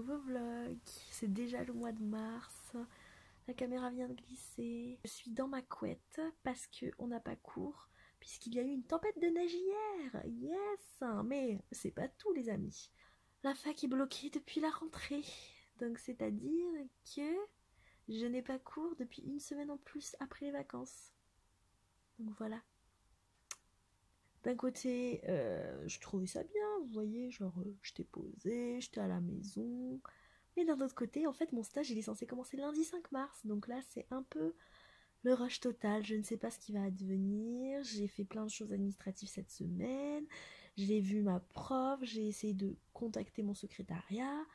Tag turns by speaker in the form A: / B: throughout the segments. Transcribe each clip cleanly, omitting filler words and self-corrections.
A: nouveau vlog. C'est déjà le mois de mars. La caméra vient de glisser. Je suis dans ma couette parce qu'on n'a pas cours, puisqu'il y a eu une tempête de neige hier. Yes! Mais c'est pas tout, les amis. La fac est bloquée depuis la rentrée. Donc c'est-à-dire que je n'ai pas cours depuis une semaine en plus après les vacances. Donc voilà. D'un côté, je trouvais ça bien, vous voyez, genre j'étais posée, j'étais à la maison. Mais d'un autre côté, en fait, mon stage il est censé commencer lundi 5 mars. Donc là, c'est un peu le rush total. Je ne sais pas ce qui va advenir. J'ai fait plein de choses administratives cette semaine. J'ai vu ma prof, j'ai essayé de contacter mon secrétariat.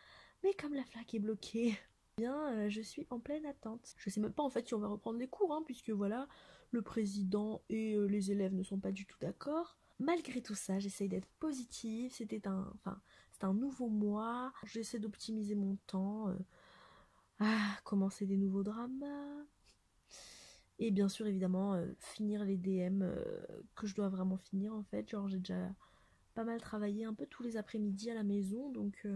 A: Mais comme la fac est bloquée, bien, je suis en pleine attente. Je sais même pas en fait si on va reprendre les cours, hein, puisque voilà, le président et les élèves ne sont pas du tout d'accord. Malgré tout ça, j'essaye d'être positive. C'est un nouveau mois. J'essaie d'optimiser mon temps. Commencer des nouveaux dramas. Et bien sûr, évidemment, finir les DM que je dois vraiment finir en fait. Genre, j'ai déjà pas mal travaillé un peu tous les après-midi à la maison, donc...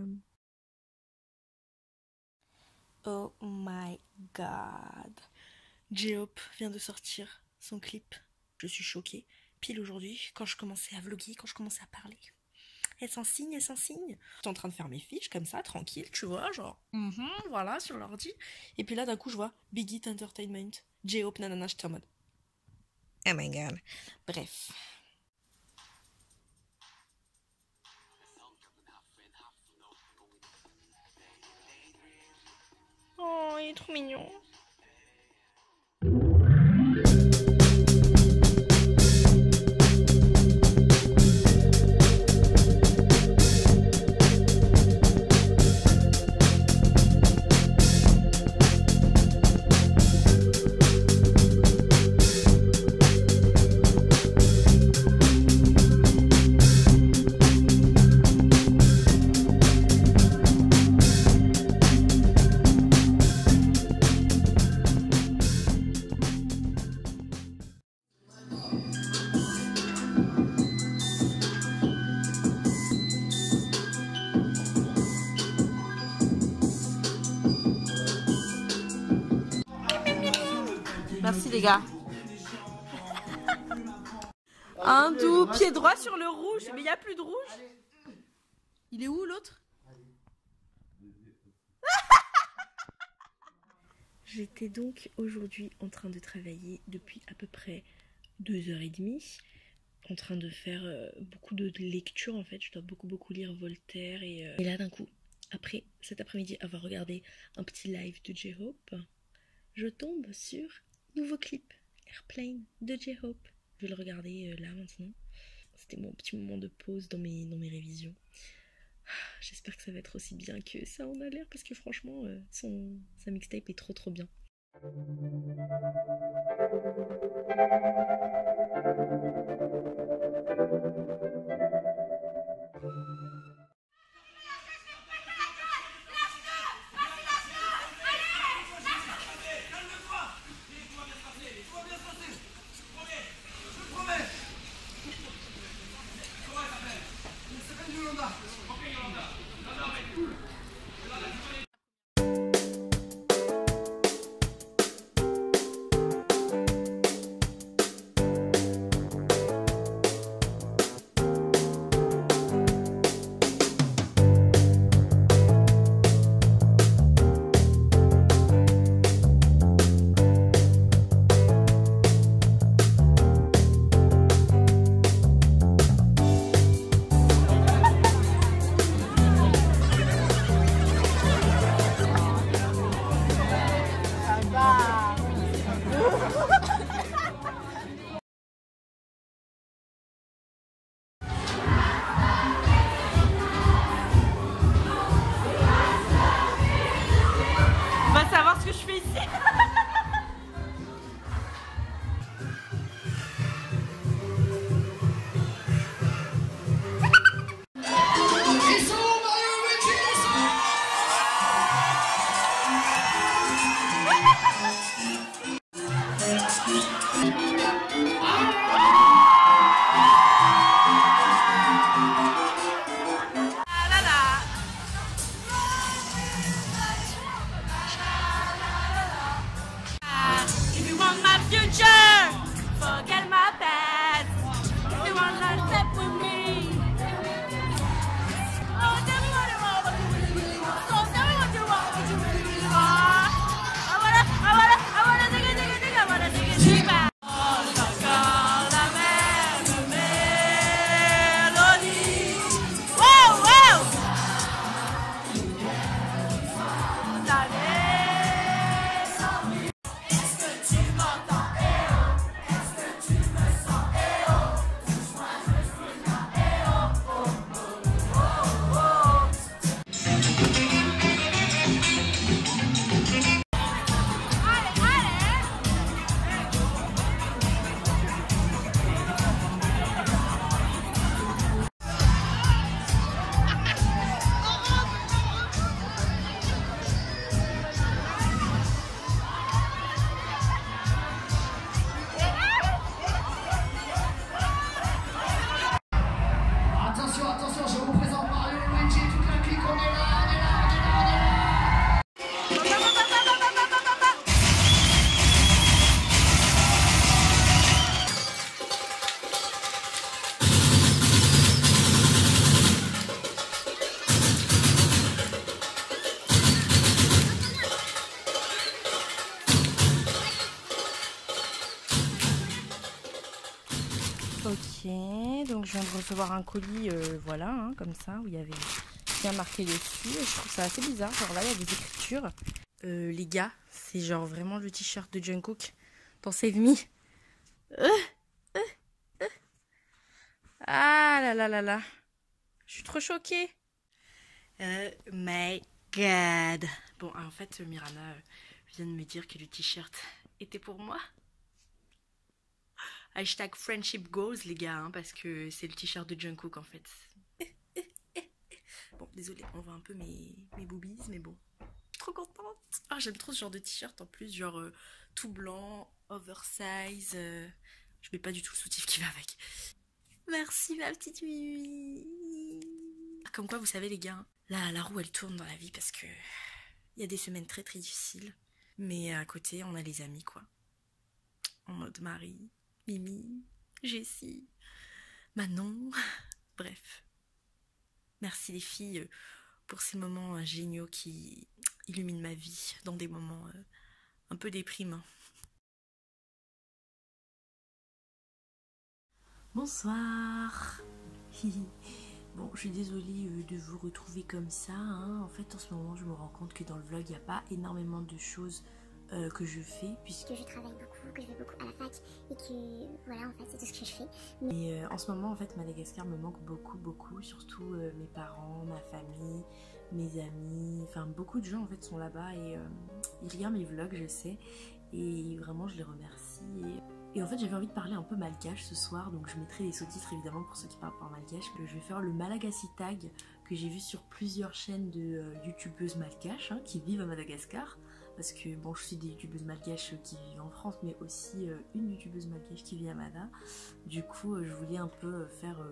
A: Oh my god. J-Hope vient de sortir son clip. Je suis choquée. Pile aujourd'hui, quand je commençais à vlogger, quand je commençais à parler. Elle s'en signe, elle s'en signe. J'étais en train de faire mes fiches comme ça, tranquille, tu vois, genre, voilà, sur l'ordi. Et puis là, d'un coup, je vois Big Hit Entertainment, J-Hope, nanana, j'étais en mode. Oh my god. Bref. Oh, il est trop mignon. Merci les gars. Un doux pied droit sur le rouge. Mais il n'y a plus de rouge. Il est où l'autre? J'étais donc aujourd'hui en train de travailler depuis à peu près 2h30. En train de faire beaucoup de lectures en fait. Je dois beaucoup lire Voltaire. Et là d'un coup, après cet après-midi avoir regardé un petit live de J-Hope, je tombe sur nouveau clip Airplane de J-Hope. Je vais le regarder là maintenant. C'était mon petit moment de pause dans mes révisions. J'espère que ça va être aussi bien que ça en a l'air parce que franchement sa mixtape est trop bien. future, forget my past. You want to step with me? Oh, tell me what you want, what you really want. So tell me what you want, what you really want. I wanna dig it, I wanna dig it deeper. Oh, la même mélodie. Wow, wow.
B: Attention, je vous présente Mario et Luigi, toute la clique, on est là.
C: Ok, donc je viens de recevoir un colis, voilà, hein, comme ça, où il y avait bien marqué dessus. Et je trouve ça assez bizarre, genre là il y a des écritures. Les gars, c'est genre vraiment le t-shirt de Jungkook dans Save Me. Ah là là là là, je suis trop choquée. My God. Bon, en fait, Mirana vient de me dire que le t-shirt était pour moi. Hashtag friendship goals les gars, hein, parce que c'est le t-shirt de Jungkook en fait. Bon, désolé, on voit un peu mes boobies, mais bon. Trop contente. Ah, j'aime trop ce genre de t-shirt en plus, genre tout blanc, oversize. Je mets pas du tout le soutif qui va avec. Merci ma petite Mimi. Comme quoi, vous savez les gars, là la roue elle tourne dans la vie parce que il y a des semaines très très difficiles. Mais à côté, on a les amis quoi. En mode Marie, Mimi, Jessie, Manon, bref. Merci les filles pour ces moments géniaux qui illuminent ma vie dans des moments un peu déprimants. Bonsoir. Bon, je suis désolée de vous retrouver comme ça, hein. En fait, en ce moment, je me rends compte que dans le vlog, il n'y a pas énormément de choses que je fais, puisque
D: je travaille beaucoup, que je vais beaucoup à la fac et que voilà, en fait c'est tout ce que je fais.
C: Mais en ce moment en fait Madagascar me manque beaucoup, surtout mes parents, ma famille, mes amis, enfin beaucoup de gens en fait sont là-bas et ils regardent mes vlogs je sais et vraiment je les remercie et en fait j'avais envie de parler un peu malgache ce soir, donc je mettrai les sous-titres évidemment pour ceux qui parlent pas malgache. Je vais faire le Malagasy tag que j'ai vu sur plusieurs chaînes de youtubeuses malgaches hein, qui vivent à Madagascar. Parce que bon, je suis des youtubeuses malgaches qui vivent en France, mais aussi une youtubeuse malgache qui vit à Mada. Du coup, je voulais un peu faire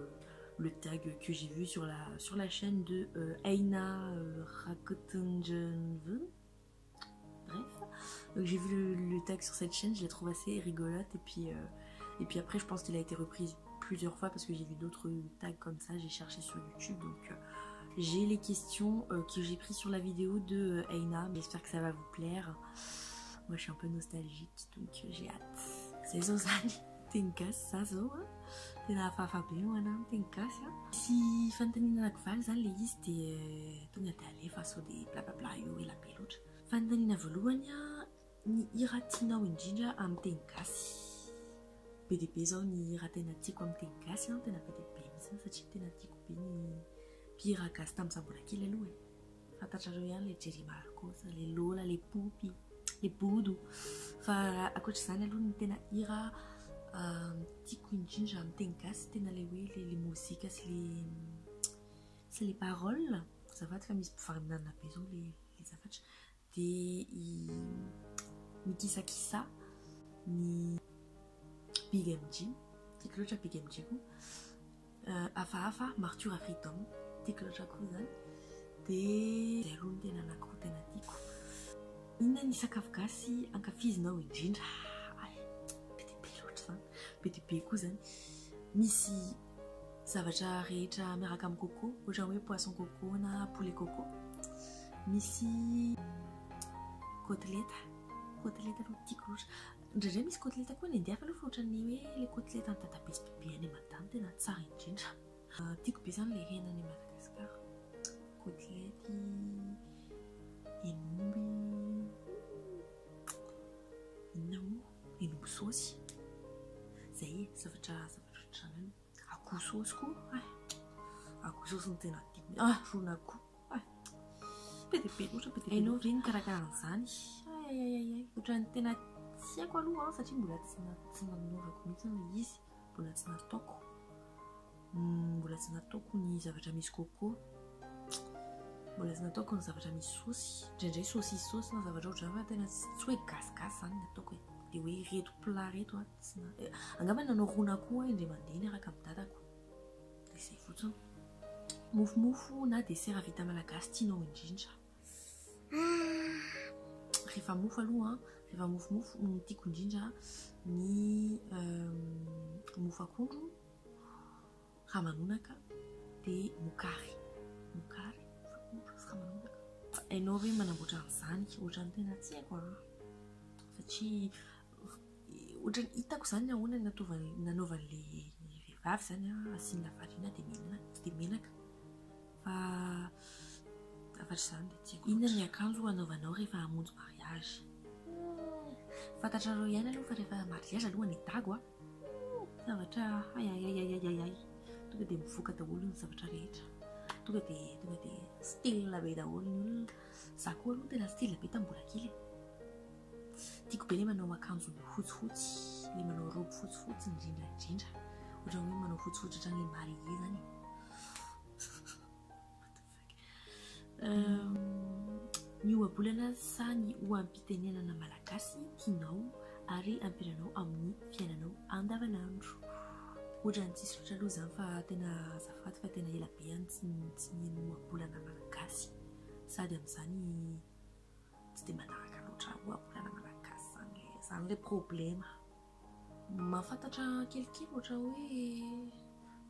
C: le tag que j'ai vu sur la chaîne de Aina Rakotunjanvu. Bref, donc j'ai vu le tag sur cette chaîne, je la trouve assez rigolote. Et puis après, je pense qu'il a été repris plusieurs fois parce que j'ai vu d'autres tags comme ça, j'ai cherché sur YouTube. Donc j'ai les questions que j'ai prises sur la vidéo de Aina. J'espère que ça va vous plaire. Moi je suis un peu nostalgique donc j'ai hâte. C'est Zozani. Tinkas, ça zo. T'es la fafa bien, tinkas. Si Fantanina nakval, ça les listes et ton atelier face au des blablabla yo et la peluche. Fantanina voluania ni iratina winjinja am tinkas. PDP zo ni iratenati comme tinkas, hein, t'es na PDP. Ça c'est tinati coupini. Pira custom sabura qui les loué. Fatachajoyan les Jerry Marcos, les Lola, les Poupi, les Poudou. Fa à côté ça, nous tena ira tikunjin jam tenkas, tena les musiques, c'est les paroles. Ça va te faire faire dans la maison les affaires. Des Mikisa Kisa, ni Pigemji, c'est que l'autre Pigemji. Afa Martur Afritom. Tikloja kuzan de runde na nakute na tiku ina ni sakafkasi ankafiz na wijin be dia be koa zany misy zavatra rehetra miaraka amin'ny coco ohatra hoe poisson coco na poulet coco misy côtelette aloha tiako loatra indraindray misy côtelette koa ny andiafa aloha fa ohatran'ny hoe le côtelette ny tatabe sy bebe any madame tena tsara indrindra tiako be zany le hena any Madagasikara côtelette hen'omby hen'omby saosy zay zavatra ohatran'izany akoho saosy koa akoho saosy no tena tiako rona akoho be dia be loatra be dia be hainao ve nikarakara an'izany ohatran'ny tena tiako aloha satria mbola tsy nanaovako mihitsy izy mbola tsy nataoko ny zavatra misy coco mbola tsy nataoko ny zavatra misy saosy indraindray saosy na zavatra ohatran'izany fa tena tsy hoe gasigasy zany ny ataoko dia hoe reto plat reto angamba nanao rona akoho indray mandeha niaraka amin'ny dadako dia izay fotsiny mofomofo na desera vita malagasy tianao indrindra rehefa mofo aloha rehefa mofomofo no tiako indrindra ny mofo akondro ramanonaka dia mokary ramanonaka hainao hoe manamboatra an'izany ohatran'ny tena tiako satria ohatran'ny hitako zany ahoana nanaovan'le vehivavy zany asiany lafarina dia menaka fa afatra izany dia tiako inona ny akanjo anaovanao rehefa hamonjy mariage fantatrareo ihany aloha fa rehefa mariage aloha ny dago zavatra ay tonga dia mivoaka daholo ny zavatra rehetra tonga dia style be daholo ny olona za koa aloha tena style be tambola kely tiako be le manao akanjo fotsifotsy le manao robe fotsifotsy indrindra ohatra hoe manao fotsifotsy ohatran'ilay marié zany ny ohabolana sa ny oam-pitenenana malagasy tianao ary ampiranao amin'ny fiainanao andavanandro ohatra ny tsisy loatra aloha zany fa tena azafady fa tena ela be any tsy ny ohabolana malagasy sady amin'izany tsy dia manaraka loatra ohabolana malagasy zany le problema mahafantatra kelikely ohatra hoe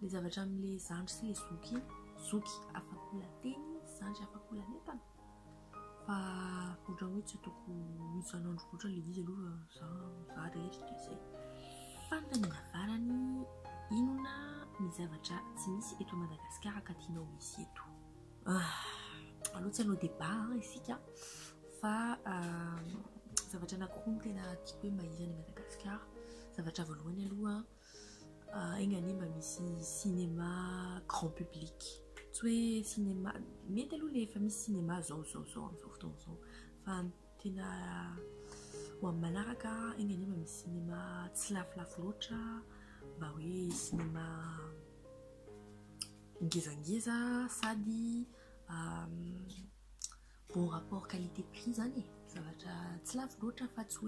C: le zavatra amin'le zandry sy le zoky afaka lateny zandry afaka lanetana fa ohatra hoe tsy ataoko isan'andro loatra le izy aloha za rehetra dia izay fandaminavarany inona ny zavatra tsy misy eto Madagasikara ka tianao misy eto aloha tsy hanao débat isika fa zavatra anankiroa tena tiako hoe mba izy any Madagasikara zavatra voalohany aloha engany mba misy cinéma grand public tsy hoe cinéma mety aloha le efa misy cinéma zao fotoana zao fa tena ho amin'ny manaraka engany mba misy cinéma tsy lafolafo loatra mba hoe cinéma ngezangeza sady bon rapport qualité prix zany zavatra tsy lafo loatra fa tsy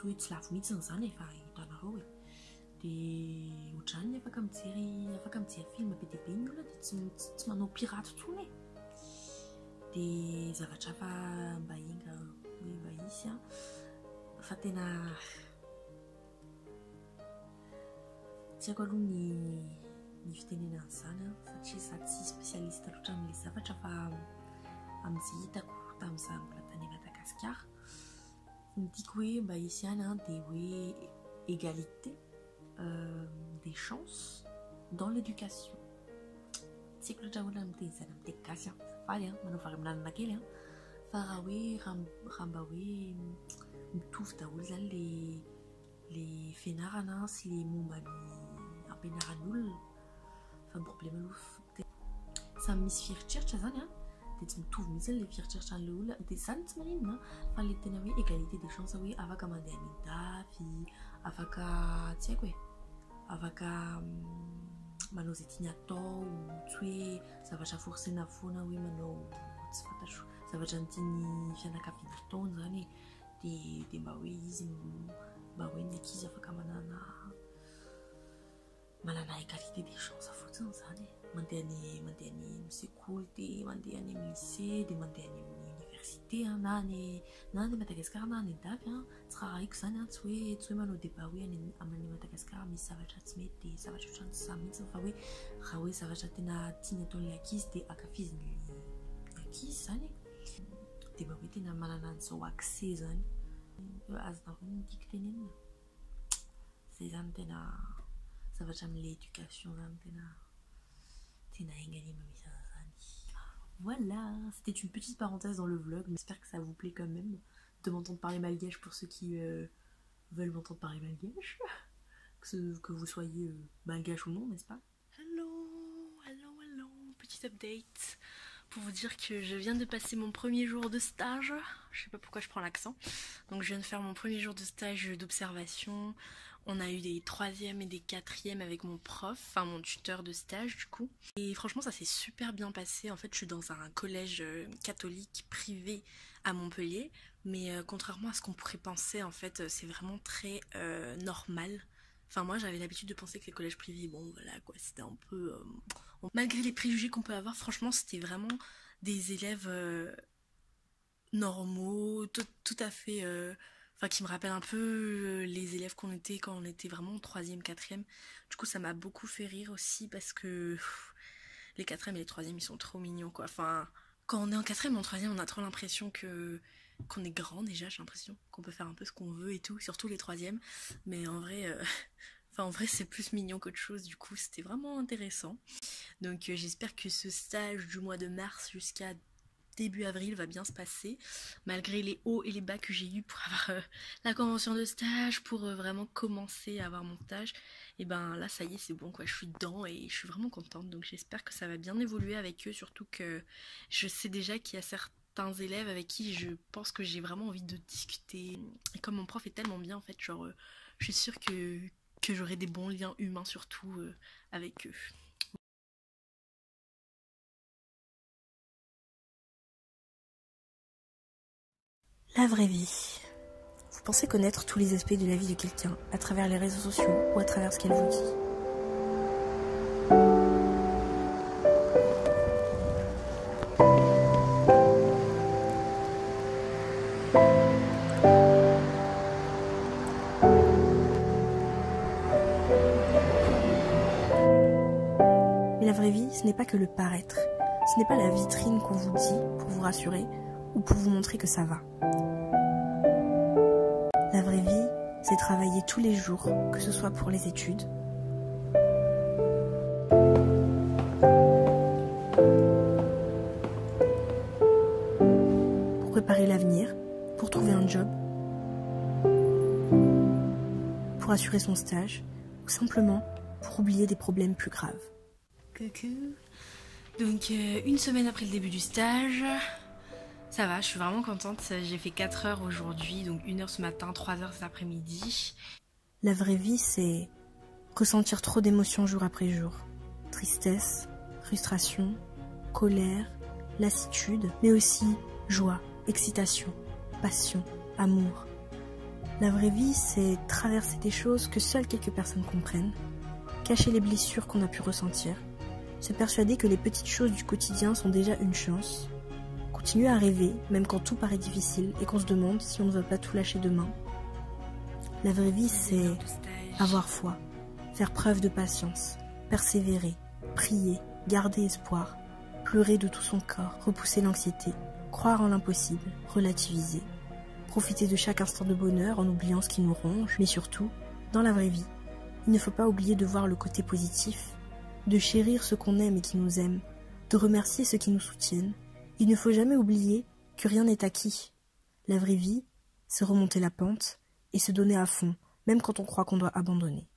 C: hoe tsy lafo mihitsy zany efa hitanareo dia ohatrany afaka mijery film be dia be ny olona dia tsy manao pirate tsony dia zavatra fa mba inga hoe mba isy fa tena tiako aloha ny fitenenan'izany satria za tsy spécialiste loatra amin'le zavatra fa amin'izay hitako tamin'izaho mbola tany Madagasikara ny tiako hoe mba hisy ihany dia hoe égalité des chances dans l'éducation tiako loatra olona miteny izany amin'ny teny gasy safady manao vary amin'anana kely fa raha mba hoe mitovy daholo zany le fianarana sy le momba ny ampianaran'olona fa ny problème aloha samy misy fieritreritra zany dia tsy mitovy mihitsy le fieritreritra an'le olona dia zany tsy maninona fa le tena hoe égalité des chances hoe afaka mandeha mindafy afaka tsy haiko afaka manao izay tiany atao tsy hoe zavatra forcena foana hoe manao tsy fantatro zavatra ny tiany fianakaviana ataony zany dia mba hoe izy mba hoe ny ankizy afaka manana égalité des chances fotsiny zany mandeha any sekoly dia mandeha any amin'ny lycée dia mandeha any amin'ny université, nane Madagascar, nane davy, tsaraiko zany tsy hoe manao débat hoe any Madagasikara misy zavatra tsy mety de zavatra ohatrany tsy mihitsy fa hoe raha hoe zavatra tena tiany ataon'ilay ankizy de ankafiziny ankizy zany de mba hoe tena manana an'izao accès zany azonareo midika tenenina zay zany tena zavatra amin'ilay éducation zany tena aingany mamisa zany. Voilà, c'était une petite parenthèse dans le vlog, mais j'espère que ça vous plaît quand même de m'entendre parler malgache pour ceux qui veulent m'entendre parler malgache, que vous soyez malgache ou non, n'est-ce pas?
A: Hello, petit update pour vous dire que je viens de passer mon premier jour de stage. Je sais pas pourquoi je prends l'accent. Donc je viens de faire mon premier jour de stage d'observation. On a eu des 3e et des 4e avec mon prof, enfin mon tuteur de stage du coup. Et franchement ça s'est super bien passé. En fait je suis dans un collège catholique privé à Montpellier. Mais contrairement à ce qu'on pourrait penser, en fait c'est vraiment très normal. Enfin moi j'avais l'habitude de penser que les collèges privés, bon voilà quoi, c'était un peu... malgré les préjugés qu'on peut avoir, franchement c'était vraiment des élèves normaux, tout à fait... Enfin qui me rappellent un peu les élèves qu'on était quand on était vraiment en 3e, 4e. Du coup ça m'a beaucoup fait rire aussi parce que les 4e et les 3e ils sont trop mignons quoi. Enfin quand on est en 4e et en 3e on a trop l'impression qu'on est grand déjà, j'ai l'impression qu'on peut faire un peu ce qu'on veut et tout, surtout les 3e. Mais en vrai... Enfin, en vrai, c'est plus mignon qu'autre chose, du coup, c'était vraiment intéressant. Donc, j'espère que ce stage du mois de mars jusqu'à début avril va bien se passer, malgré les hauts et les bas que j'ai eu pour avoir la convention de stage, pour vraiment commencer à avoir mon stage. Et ben là, ça y est, c'est bon, quoi, je suis dedans et je suis vraiment contente. Donc, j'espère que ça va bien évoluer avec eux, surtout que je sais déjà qu'il y a certains élèves avec qui je pense que j'ai vraiment envie de discuter. Et comme mon prof est tellement bien, en fait, genre, je suis sûre que j'aurai des bons liens humains surtout avec eux. La vraie vie. Vous pensez connaître tous les aspects de la vie de quelqu'un à travers les réseaux sociaux ou à travers ce qu'elle vous dit. La vraie vie, ce n'est pas que le paraître. Ce n'est pas la vitrine qu'on vous dit pour vous rassurer ou pour vous montrer que ça va. La vraie vie, c'est travailler tous les jours, que ce soit pour les études, pour préparer l'avenir, pour trouver un job, pour assurer son stage, ou simplement pour oublier des problèmes plus graves. Coucou. Donc une semaine après le début du stage, ça va, je suis vraiment contente. J'ai fait 4 heures aujourd'hui, donc 1 heure ce matin, 3 heures cet après-midi. La vraie vie, c'est ressentir trop d'émotions jour après jour. Tristesse, frustration, colère, lassitude, mais aussi joie, excitation, passion, amour. La vraie vie, c'est traverser des choses que seules quelques personnes comprennent, cacher les blessures qu'on a pu ressentir, se persuader que les petites choses du quotidien sont déjà une chance, continuer à rêver même quand tout paraît difficile et qu'on se demande si on ne va pas tout lâcher demain. La vraie vie, c'est avoir foi, faire preuve de patience, persévérer, prier, garder espoir, pleurer de tout son corps, repousser l'anxiété, croire en l'impossible, relativiser, profiter de chaque instant de bonheur en oubliant ce qui nous ronge, mais surtout, dans la vraie vie, il ne faut pas oublier de voir le côté positif, de chérir ceux qu'on aime et qui nous aiment, de remercier ceux qui nous soutiennent. Il ne faut jamais oublier que rien n'est acquis. La vraie vie, c'est remonter la pente et se donner à fond, même quand on croit qu'on doit abandonner.